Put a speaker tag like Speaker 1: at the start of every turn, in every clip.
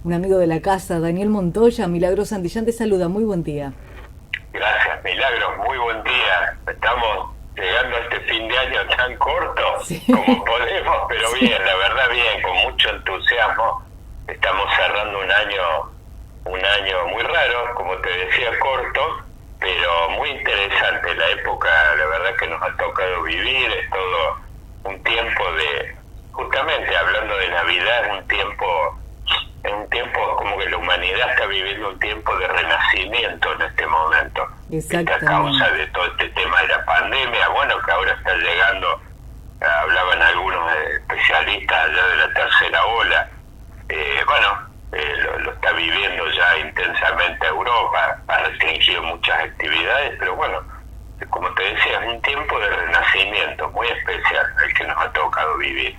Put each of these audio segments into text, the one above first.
Speaker 1: un amigo de la casa, Daniel Montoya. Milagros Santillán te saluda, muy buen día.
Speaker 2: Gracias, Milagros, muy buen día. Estamos llegando a este fin de año tan corto
Speaker 1: Sí.
Speaker 2: como podemos, pero
Speaker 1: Sí.
Speaker 2: bien, la verdad bien, con mucho entusiasmo. Estamos cerrando un año muy raro, como te decía, corto, pero muy interesante. La época, la verdad que nos ha tocado vivir, es todo un tiempo justamente hablando de Navidad, es un tiempo como que la humanidad está viviendo un tiempo de renacimiento en este momento. A causa de todo este tema de la pandemia, bueno, que ahora está llegando, hablaban algunos especialistas allá de la tercera ola, lo está viviendo ya intensamente Europa, ha restringido muchas actividades, pero bueno, como te decía, es un tiempo de renacimiento muy especial el que nos ha tocado vivir.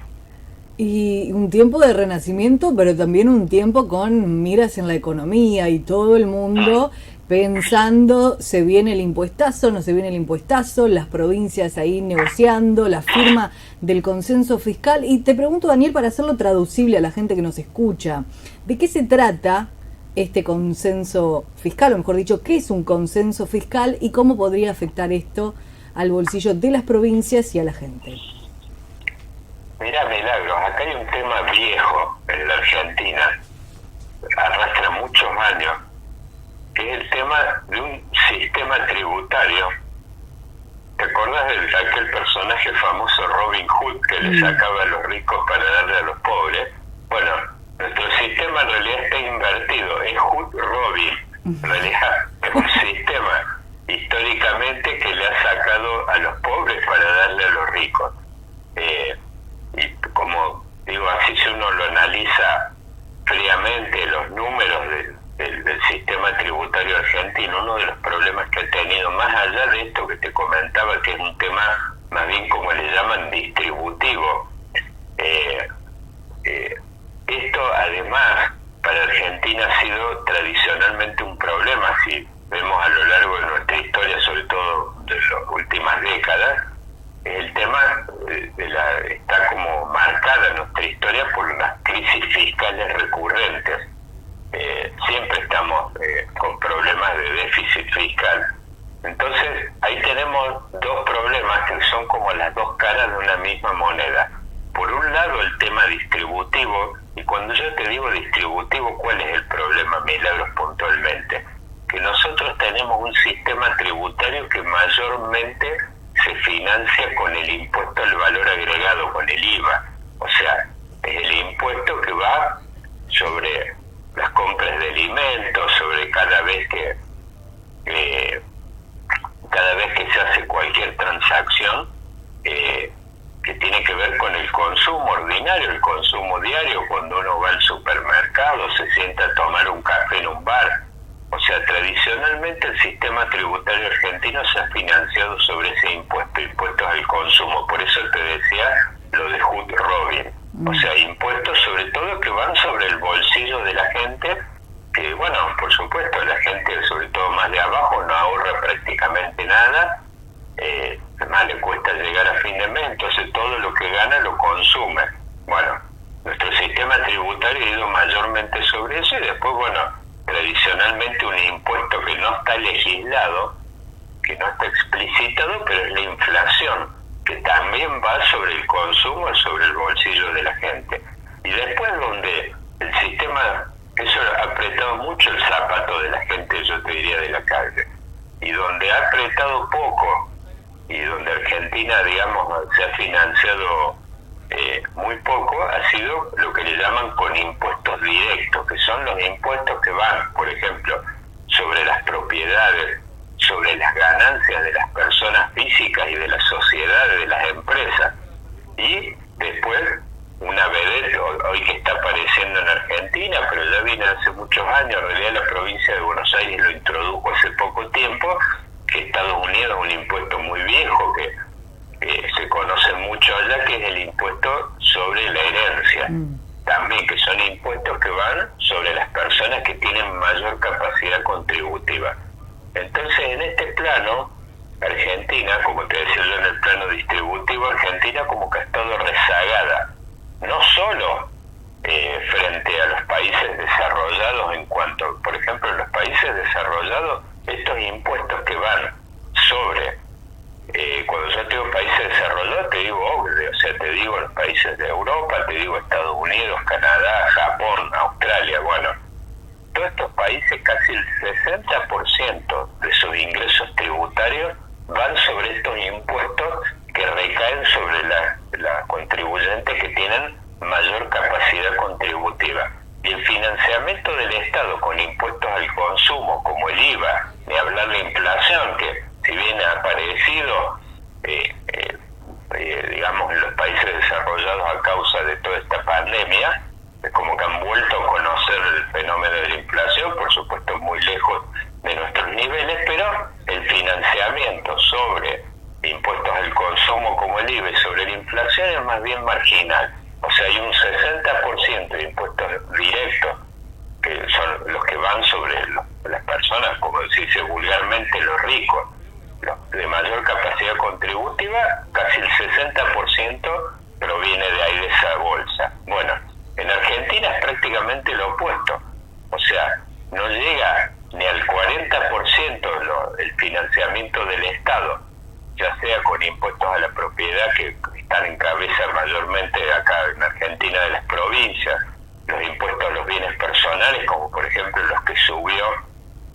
Speaker 1: Y un tiempo de renacimiento, pero también un tiempo con miras en la economía y todo el mundo pensando, se viene el impuestazo, no se viene el impuestazo, las provincias ahí negociando, la firma del consenso fiscal. Y te pregunto, Daniel, para hacerlo traducible a la gente que nos escucha, ¿de qué se trata este consenso fiscal? O mejor dicho, ¿qué es un consenso fiscal y cómo podría afectar esto al bolsillo de las provincias y a la gente?
Speaker 2: Mirá, Milagros, acá hay un tema viejo en la Argentina, arrastra muchos años, que es el tema de un sistema tributario. ¿Te acordás de aquel personaje famoso Robin Hood que le sacaba a los ricos para darle a los pobres? Bueno, nuestro sistema en realidad está invertido, es Hood-Robin. En realidad es un sistema históricamente que le ha sacado a los pobres para darle a los ricos. Y como digo, así si uno lo analiza fríamente, los números del sistema tributario argentino, uno de los problemas que ha tenido, más allá de esto que te comentaba, que es un tema más bien como le llaman distributivo, esto además para Argentina ha sido tradicionalmente un problema. Si vemos a lo largo de nuestra historia, sobre todo de las últimas décadas, el tema está como marcada en nuestra historia por las crisis fiscales recurrentes. Siempre estamos con problemas de déficit fiscal. Entonces, ahí tenemos dos problemas que son como las dos caras de una misma moneda. Por un lado, el tema distributivo, y cuando yo te digo distributivo, ¿cuál es el problema, Milagros, puntualmente? Que nosotros tenemos un sistema tributario que mayormente se financia con el impuesto al valor agregado, con el IVA. O sea, es el impuesto que va sobre las compras de alimentos, sobre cada vez que se hace cualquier transacción que tiene que ver con el consumo ordinario, el consumo diario, cuando uno va al supermercado, se sienta a tomar un café en un bar. O sea, tradicionalmente el sistema tributario argentino se ha financiado sobre ese impuestos al consumo. Por eso te decía lo de Hood-Robin. O sea, impuestos sobre todo que van sobre el bolsillo de la gente, que bueno, por supuesto, la gente, sobre todo más de abajo, no ahorra prácticamente nada. Además le cuesta llegar a fin de mes, entonces todo lo que gana lo consume. Bueno, nuestro sistema tributario ha ido mayormente sobre eso y después, bueno, tradicionalmente un impuesto que no está legislado, que no está explicitado, pero es la inflación, que también va sobre el consumo, sobre el bolsillo de la gente. Y después donde el sistema, eso ha apretado mucho el zapato de la gente, yo te diría, de la calle, y donde ha apretado poco, y donde Argentina, digamos, se ha financiado muy poco, ha sido lo que le llaman con impuestos directos, que son los impuestos que van, por ejemplo, sobre las propiedades, sobre las ganancias de las personas físicas y de las sociedades, de las empresas. Y después, una vedette, hoy que está apareciendo en Argentina, pero ya viene hace muchos años, en realidad la provincia de Buenos Aires lo introdujo hace poco tiempo, que Estados Unidos es un impuesto muy viejo, que se conoce mucho allá, que es el impuesto sobre la herencia. También, que son impuestos que van sobre las personas que tienen mayor capacidad contributiva. Entonces, en este plano, Argentina, como te decía yo, en el plano distributivo, Argentina como que ha estado rezagada, no solo frente a los países desarrollados, desarrollados, estos impuestos que van sobre, cuando yo te digo países desarrollados, te digo obvio, o sea, te digo los países de Europa, te digo Estados Unidos, Canadá, Japón, Australia, bueno, todos estos países, casi el 60% de sus ingresos tributarios van sobre estos impuestos que recaen sobre la contribuyentes que tienen mayor capacidad contributiva. Y el financiamiento del Estado con impuestos al consumo, como el IVA, ni hablar de inflación, que si bien ha aparecido, digamos, en los países desarrollados a causa de toda esta pandemia, como que han vuelto a conocer el fenómeno de la inflación, por supuesto muy lejos de nuestros niveles, pero el financiamiento sobre impuestos al consumo como el IVA y sobre la inflación es más bien marginal. O sea, hay un 60% de impuestos directos, que son los que van sobre las personas, como se dice vulgarmente, los ricos, los de mayor capacidad contributiva, casi el 60% proviene de ahí, de esa bolsa. Bueno, en Argentina es prácticamente lo opuesto, o sea, no llega ni al 40% el financiamiento del Estado, ya sea con impuestos a la propiedad, que están en cabeza mayormente acá en Argentina de las provincias, los impuestos a los bienes personales, como por ejemplo los que subió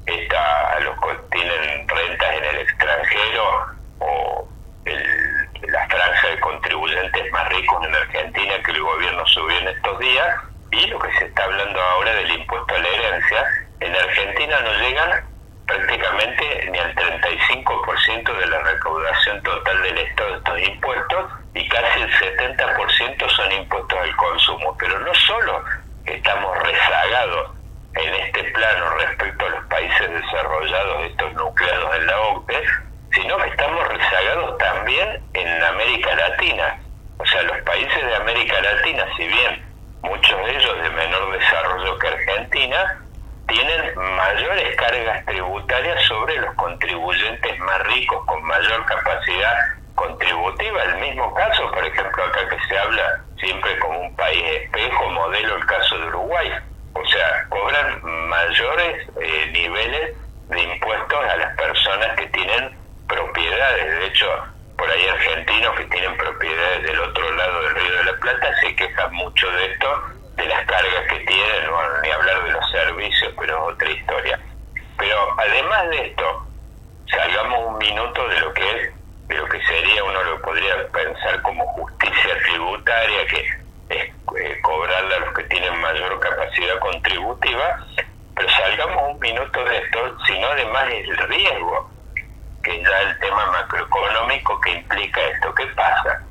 Speaker 2: a los que tienen rentas en el extranjero, o la franja de contribuyentes más ricos en Argentina que el gobierno subió en estos días, y lo que se está hablando ahora del impuesto a la herencia. En Argentina no llegan prácticamente ni al 35% de la recaudación total del Estado de estos impuestos, y casi el 70% son impuestos al consumo. Pero no solo estamos rezagados en este plano respecto a los países desarrollados, estos nucleados en la OCDE, sino que estamos rezagados también en América Latina. O sea, los países de América Latina, si bien muchos de ellos de menor desarrollo que Argentina, tienen mayores cargas tributarias sobre los contribuyentes más ricos con mayor capacidad contributiva. El mismo caso, por ejemplo, acá que se habla siempre como un país espejo, modelo, el caso de Uruguay. O sea, cobran mayores niveles de impuestos a las personas que tienen propiedades. De hecho, por ahí argentinos que tienen propiedades del otro lado del Río de la Plata se quejan mucho de esto, de las cargas que tienen, bueno, ni hablar de los servicios, pero es otra historia. Pero además de esto, salgamos un minuto de lo que es, de lo que sería, uno lo podría pensar como justicia tributaria, que es cobrarle a los que tienen mayor capacidad contributiva, pero salgamos un minuto de esto, sino además el riesgo, que es ya el tema macroeconómico que implica esto. ¿Qué pasa?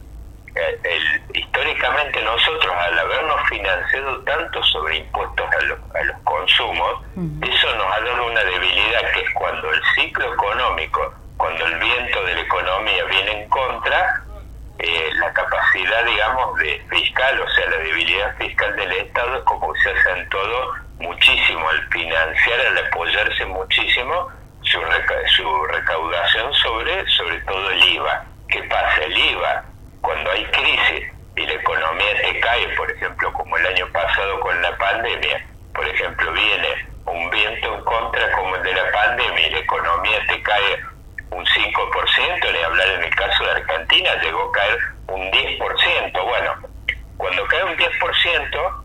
Speaker 2: Históricamente nosotros, al habernos financiado tanto sobre impuestos a los consumos, eso nos ha dado una debilidad, que es cuando el ciclo económico, cuando el viento de la economía viene en contra, la capacidad, digamos, de fiscal, o sea, la debilidad fiscal del Estado, es como que se acentuó muchísimo al financiar, al apoyarse muchísimo su recaudación sobre todo el IVA. ¿Qué pasa? El IVA, cuando hay crisis y la economía te cae, por ejemplo, como el año pasado con la pandemia, por ejemplo, viene un viento en contra como el de la pandemia y la economía te cae un 5%, ni hablar en el caso de Argentina, llegó a caer un 10%. Bueno, cuando cae un 10%,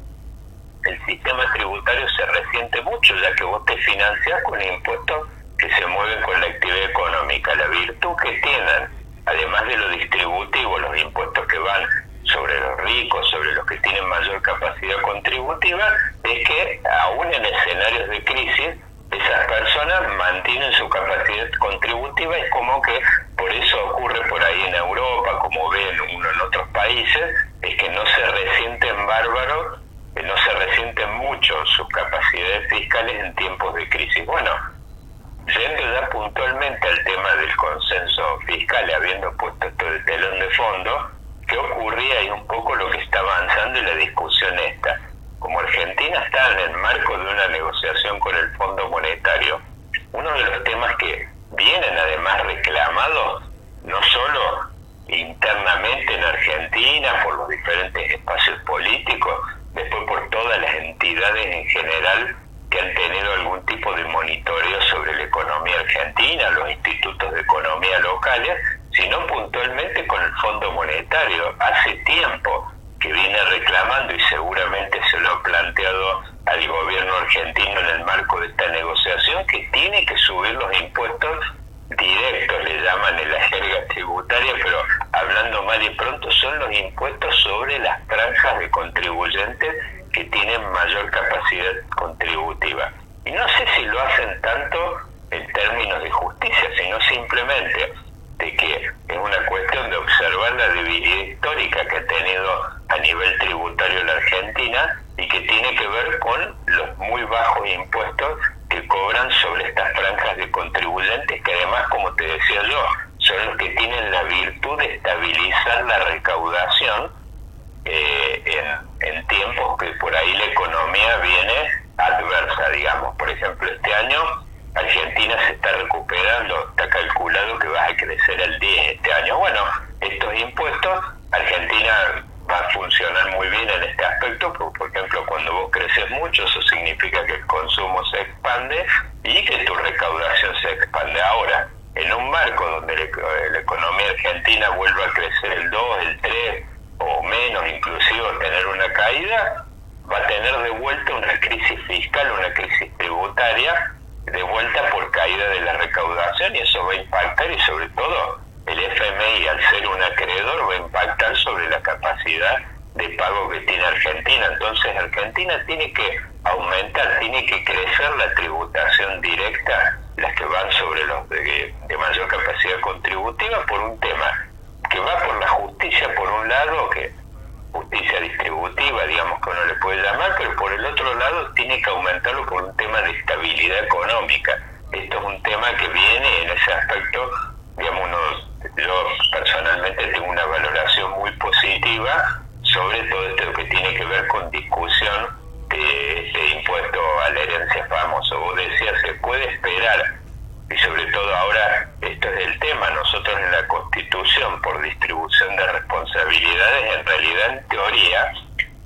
Speaker 2: el sistema tributario se resiente mucho, ya que vos te financias con impuestos que se mueven con la actividad económica. La virtud que tienen, además de lo distributivo, los impuestos que van sobre los ricos, sobre los que tienen mayor capacidad contributiva, es que aún en escenarios de crisis, esas personas mantienen su capacidad contributiva. Es como que por eso ocurre por ahí en Europa, como ven uno en otros países, es que no se resienten bárbaros, no se resienten mucho sus capacidades fiscales en tiempos de crisis. Bueno, yendo ya puntualmente al tema del consenso fiscal, habiendo puesto esto de telón de fondo, ¿qué ocurría? Y un poco lo que está avanzando en la discusión esta. Como Argentina está en el marco de una negociación con el Fondo Monetario, uno de los temas que vienen además reclamados, no solo internamente en Argentina, por los diferentes espacios políticos, después por todas las entidades en general que han tenido algún tipo de monitoreo sobre la economía locales, sino puntualmente con el Fondo Monetario. Hace tiempo que viene reclamando, y seguramente se lo ha planteado al gobierno argentino en el marco de esta negociación, que tiene que subir los impuestos directos, le llaman en la jerga tributaria, pero hablando mal y pronto son los impuestos sobre las franjas de contribuyentes que tienen mayor capacidad contributiva. Y no sé si lo hacen tanto en términos de justicia, sino simplemente de que es una cuestión de observar la debilidad histórica que ha tenido a nivel tributario la Argentina y que tiene que ver con los muy bajos impuestos que cobran sobre estas franjas de contribuyentes, que además, como te decía yo, son los que tienen la virtud de estabilizar la recaudación en tiempos que por ahí la economía viene adversa, digamos. Por ejemplo, este año Argentina se está recuperando, está calculado que va a crecer el 10 este año. Bueno, estos impuestos, Argentina va a funcionar muy bien en este aspecto, porque, por ejemplo, cuando vos creces mucho, eso significa que el consumo se expande y que tu recaudación se expande. Ahora, en un marco donde la economía argentina vuelva a crecer el 2, el 3 o menos, inclusive tener una caída, va a tener de vuelta una crisis fiscal, una crisis tributaria, de vuelta por caída de la recaudación, y eso va a impactar, y sobre todo el FMI, al ser un acreedor, va a impactar sobre la capacidad de pago que tiene Argentina. Entonces Argentina tiene que aumentar, tiene que crecer la tributación directa, las que van sobre los de mayor capacidad contributiva, por un tema que va por la justicia, por un lado, que justicia distributiva, digamos, que uno le puede llamar, pero por el otro lado tiene que aumentarlo por un tema de estabilidad económica. Esto es un tema que viene en ese aspecto, digamos, yo personalmente tengo una valoración muy positiva sobre todo esto que tiene que ver con discusión de este impuesto a la herencia famoso. Vos decías, se puede esperar, y sobre todo ahora esto es el tema, nosotros en la Constitución, por distribución de responsabilidades, en realidad, en teoría,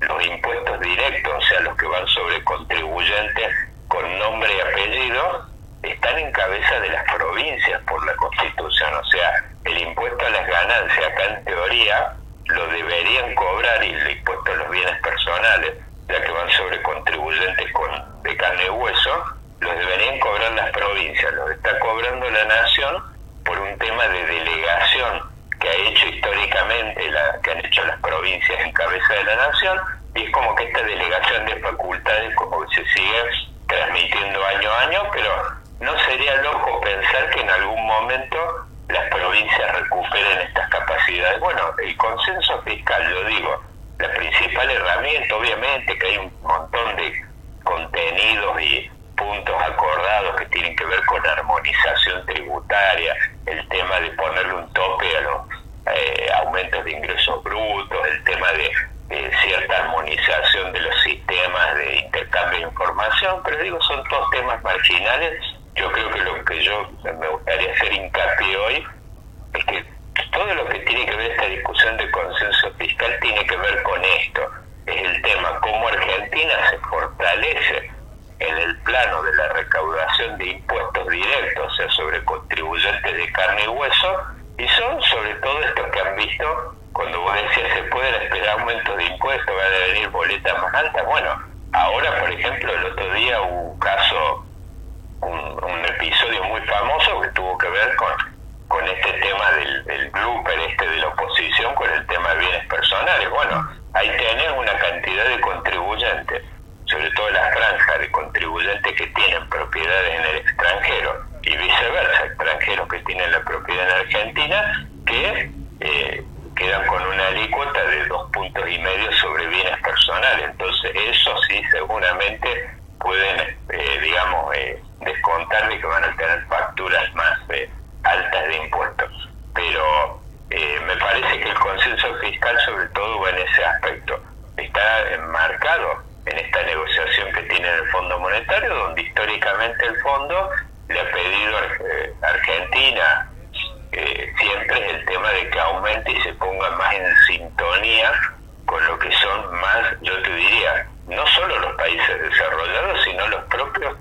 Speaker 2: los impuestos directos, o sea, los que van sobre contribuyentes con nombre y apellido, están en cabeza de las provincias por la Constitución. O sea, el impuesto a las ganancias, acá en teoría, lo deberían cobrar, y el impuesto a los bienes personales, ya que van sobre contribuyentes de carne y hueso, los deberían cobrar las provincias. Los está cobrando la nación por un tema de delegación que ha hecho históricamente, que han hecho las provincias en cabeza de la nación, y es como que esta delegación de facultades como que se sigue transmitiendo año a año, pero no sería loco pensar que en algún momento las provincias recuperen estas capacidades. Bueno, el consenso fiscal, yo digo, la principal herramienta, obviamente que hay un montón de contenidos y puntos acordados que tienen que ver con armonización tributaria, el tema de ponerle un tope a los aumentos de ingresos brutos, el tema de cierta armonización de los sistemas de intercambio de información, pero digo, son todos temas marginales. Yo creo que lo que yo me gustaría hacer hincapié hoy es que todo lo que tiene que ver esta discusión de consenso fiscal tiene que ver con esto. Es el tema cómo Argentina se fortalece en el plano de la recaudación de impuestos directos, o sea, sobre contribuyentes de carne y hueso, y son sobre todo estos que han visto, cuando vos decías, se pueden esperar aumentos de impuestos, van a venir boletas más altas. Bueno, ahora, por ejemplo, el otro día hubo un caso, un episodio muy famoso que tuvo que ver con este tema del blooper de la oposición, con el tema de bienes personales. Bueno, ahí tenés una cantidad de contribuyentes, sobre todo las franjas de contribuyentes que tienen propiedades en el extranjero y viceversa, extranjeros que tienen la propiedad en Argentina, que quedan con una alícuota de 2,5 puntos sobre bienes personales. Entonces eso sí seguramente pueden, descontar de que van a tener facturas más altas de impuestos. Pero me parece que el consenso fiscal sobre todo va en ese aspecto. Está enmarcado en esta negociación que tiene el Fondo Monetario, donde históricamente el Fondo le ha pedido a Argentina siempre es el tema de que aumente y se ponga más en sintonía con lo que son más, yo te diría, no solo los países desarrollados, sino los propios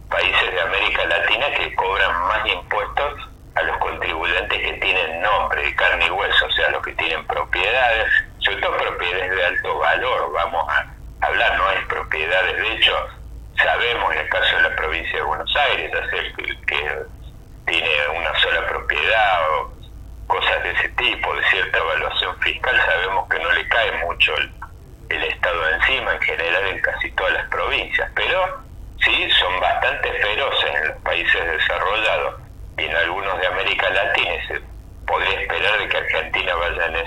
Speaker 2: países de América Latina que cobran más impuestos a los contribuyentes que tienen propiedades, sobre todo propiedades de alto valor, vamos a hablar, no es propiedades, de hecho, sabemos en el caso de la provincia de Buenos Aires, que tiene una sola propiedad o cosas de ese tipo, de cierta evaluación fiscal, sabemos que no le cae mucho el Estado encima, en general en casi todas las provincias, pero sí son bastante feroces en los países desarrollados y en algunos de América Latina, y se podría esperar de que Argentina vaya en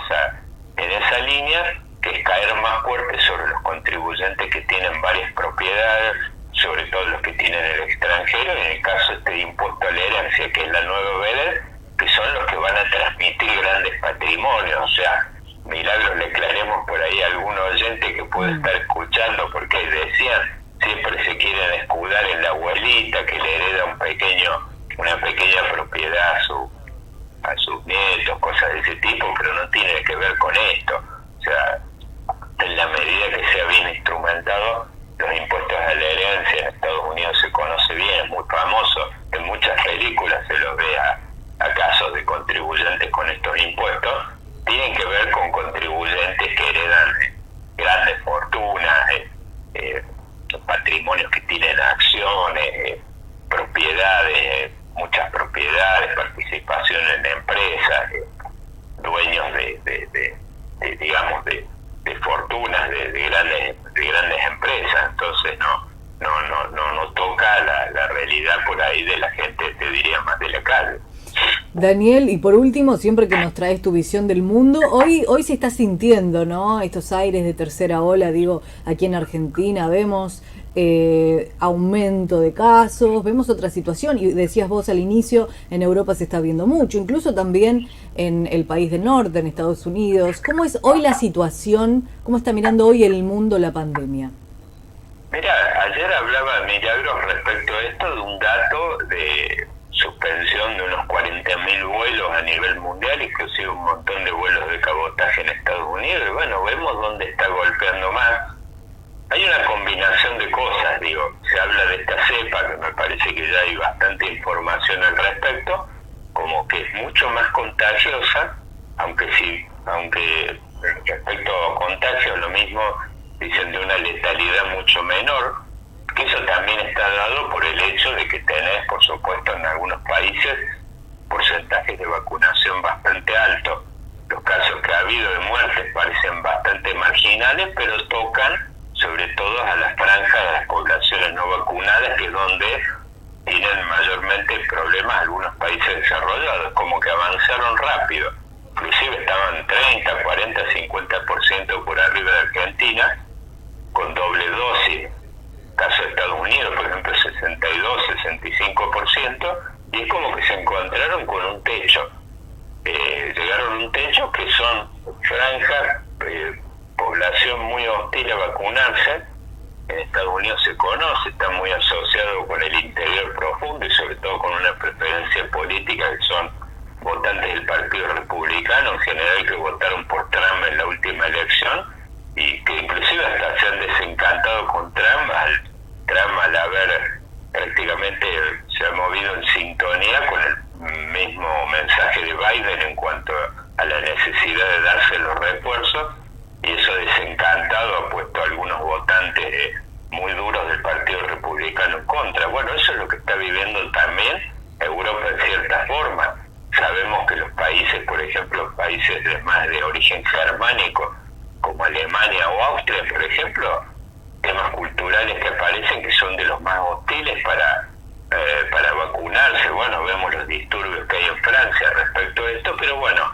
Speaker 2: esa línea, que es caer más fuerte sobre los contribuyentes que tienen varias propiedades, sobre todo los que tienen el extranjero, y en el caso de este impuesto a la herencia, que es la nueva vereda, que son los que van a transmitir grandes patrimonios. O sea, milagros le aclaremos por ahí a algún oyente que puede estar escuchando, porque decían, siempre se quieren escudar en la abuelita que le hereda una pequeña propiedad a sus nietos, cosas de ese tipo, pero no tiene que ver con esto. O sea, en la medida que sea bien instrumentado, los impuestos a la herencia en Estados Unidos se conoce bien, es muy famoso, en muchas películas se los ve a casos de contribuyentes con estos impuestos, tienen que ver con contribuyentes que heredan grandes fortunas, patrimonios que tienen acciones, propiedades, muchas propiedades, participación en empresas, dueños de fortunas de grandes empresas. Entonces no toca la realidad por ahí de la gente, te diría, más de la calle.
Speaker 1: Daniel, y por último, siempre que nos traes tu visión del mundo, hoy se está sintiendo, ¿no? Estos aires de tercera ola, digo, aquí en Argentina vemos aumento de casos, vemos otra situación, y decías vos al inicio, en Europa se está viendo mucho, incluso también en el país del norte, en Estados Unidos. ¿Cómo es hoy la situación? ¿Cómo está mirando hoy el mundo la pandemia?
Speaker 2: Mira, ayer hablaba Milagros respecto a esto de un dato de suspensión de unos 40.000 vuelos a nivel mundial, inclusive un montón de vuelos de cabotaje en Estados Unidos, y bueno, vemos dónde está golpeando más. Hay una combinación de cosas, digo, se habla de esta cepa, que me parece que ya hay bastante información al respecto, como que es mucho más contagiosa, aunque respecto a contagios lo mismo dicen de una letalidad mucho menor, que eso también está dado por el hecho de que tenés, por supuesto, en algunos países porcentajes de vacunación bastante altos. Los casos que ha habido de muertes parecen bastante marginales, pero tocan sobre todo a las franjas de las poblaciones no vacunadas, que es donde tienen mayormente problemas algunos países desarrollados, como que avanzaron rápido. Inclusive estaban 30, 40, 50% por arriba de Argentina, con doble dosis. Caso de Estados Unidos, por ejemplo, 62, 65%, y es como que se encontraron con un techo. Llegaron a un techo que son franjas, población muy hostil a vacunarse. En Estados Unidos se conoce, está muy asociado con el interior profundo y sobre todo con una preferencia política que son votantes del Partido Republicano, en general, que votaron por Trump en la última elección y que inclusive hasta se han desencantado con Trump al haber prácticamente se ha movido en sintonía con el mismo mensaje de Biden en cuanto a la necesidad de darse los refuerzos, y eso desencantado ha puesto a algunos votantes muy duros del Partido Republicano en contra. Bueno, eso es lo que está viviendo también Europa en cierta forma. Sabemos que los países, por ejemplo, países más de origen germánico, como Alemania o Austria, por ejemplo, temas culturales que aparecen que son de los más hostiles para vacunarse. Bueno, vemos los disturbios que hay en Francia respecto a esto, pero bueno,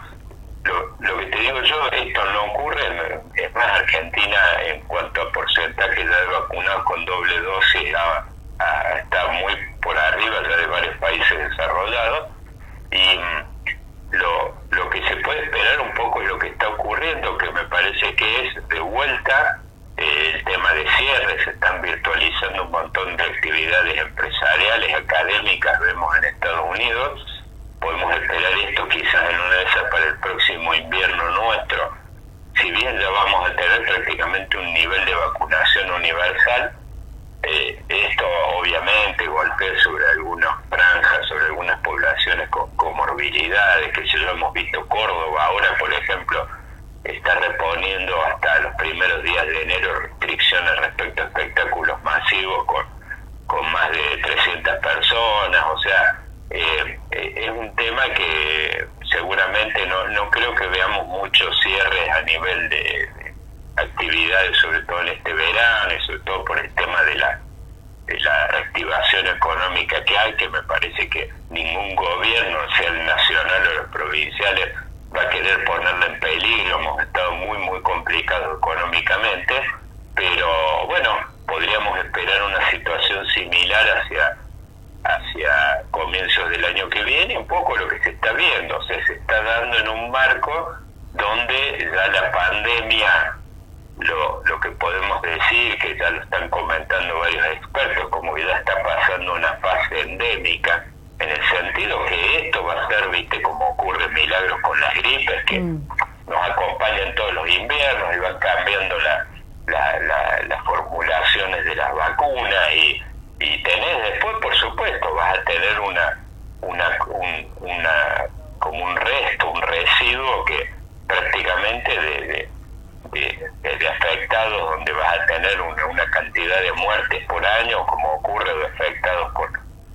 Speaker 2: lo que te digo yo, esto no ocurre, es más, Argentina en cuanto a porcentaje ya de vacunados con doble dosis está muy por arriba ya de varios países desarrollados, y lo que se puede esperar un poco es lo que está ocurriendo, que me parece que es de vuelta el tema de cierre. Se están virtualizando un montón de actividades empresariales, académicas, vemos en Estados Unidos. Podemos esperar esto quizás en una de esas para el próximo invierno nuestro. Si bien ya vamos a tener prácticamente un nivel de vacunación universal, esto obviamente golpea sobre algunas franjas, sobre algunas poblaciones con comorbilidades, que ya lo hemos visto. Córdoba ahora, por ejemplo, está reponiendo hasta los primeros días de enero restricciones respecto a espectáculos masivos con más de 300 personas, o sea, es un tema que seguramente no creo que veamos muchos cierres a nivel de actividades, sobre todo en este verano, y sobre todo por el tema de la reactivación económica que hay, que me parece que ningún gobierno, sea el nacional o los provinciales, va a querer ponerla en peligro. Hemos estado muy complicados económicamente, pero bueno, podríamos esperar una situación similar hacia comienzos del año que viene, un poco lo que se está viendo, o sea, se está dando en un marco donde ya la pandemia, lo que podemos decir, que ya lo están comentando varios expertos, como que ya está pasando una fase endémica, en el sentido que esto va a ser, viste, como ocurre milagros con las gripes, que nos acompañan todos los inviernos y van cambiando las formulaciones de las vacunas, y tenés después, por supuesto, vas a tener como un resto, un residuo que prácticamente de afectados, donde vas a tener una cantidad de muertes por año, como ocurre de afectados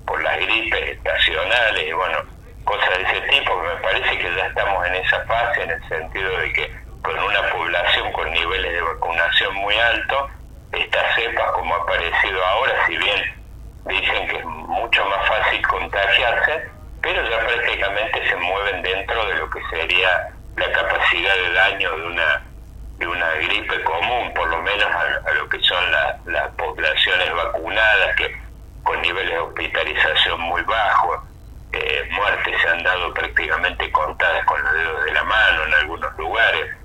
Speaker 2: por las gripes estacionales y bueno, cosas de ese tipo, que me parece que ya estamos en esa fase, en el sentido de que con una población con niveles de vacunación muy altos, estas cepas como ha aparecido ahora, si bien dicen que es mucho más fácil contagiarse, pero ya prácticamente se mueven dentro de lo que sería la capacidad de daño de una gripe común, por lo menos a lo que son las poblaciones vacunadas, que con niveles de hospitalización muy bajos, muertes se han dado prácticamente contadas con los dedos de la mano en algunos lugares.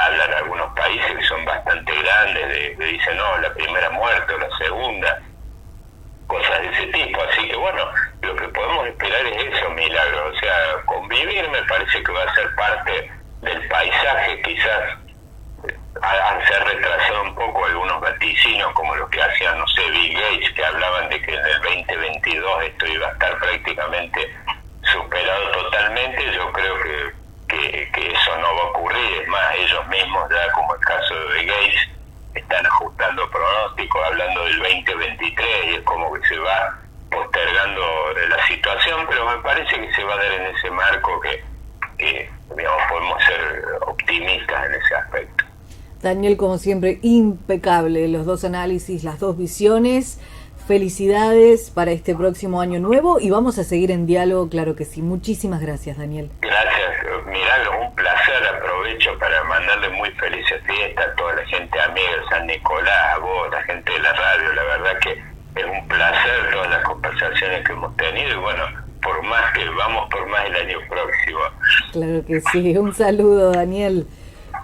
Speaker 2: Hablan algunos países que son bastante grandes, dicen, no, la primera muerte o la segunda, cosas de ese tipo. Así que bueno, lo que podemos esperar es eso, milagro. O sea, convivir me parece que va a ser parte del paisaje. Quizás se ha retrasado un poco algunos vaticinios, como los que hacían, no sé, Bill Gates, que hablaban de que en el 2022 esto iba a estar prácticamente superado totalmente. Yo creo que eso no va a ocurrir. Es más, ellos mismos ya, como el caso de Gates, están ajustando pronósticos, hablando del 2023, y es como que se va postergando la situación, pero me parece que se va a dar en ese marco que digamos, podemos ser optimistas en ese aspecto.
Speaker 1: Daniel, como siempre, impecable los dos análisis, las dos visiones. Felicidades para este próximo año nuevo y vamos a seguir en diálogo, claro que sí. Muchísimas gracias, Daniel.
Speaker 2: Gracias, Milagros, un placer. Aprovecho para mandarle muy felices fiestas a toda la gente amiga de San Nicolás, a vos, la gente de la radio. La verdad que es un placer todas las conversaciones que hemos tenido, y bueno, por más que vamos por más el año próximo.
Speaker 1: Claro que sí. Un saludo, Daniel.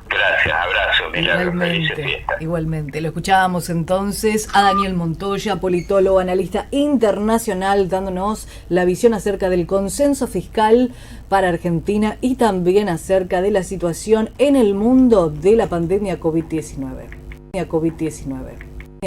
Speaker 2: Gracias, abrazo, Milagros, felices fiestas.
Speaker 1: Igualmente, lo escuchábamos entonces a Daniel Montoya, politólogo, analista internacional, dándonos la visión acerca del consenso fiscal para Argentina y también acerca de la situación en el mundo de la pandemia COVID-19.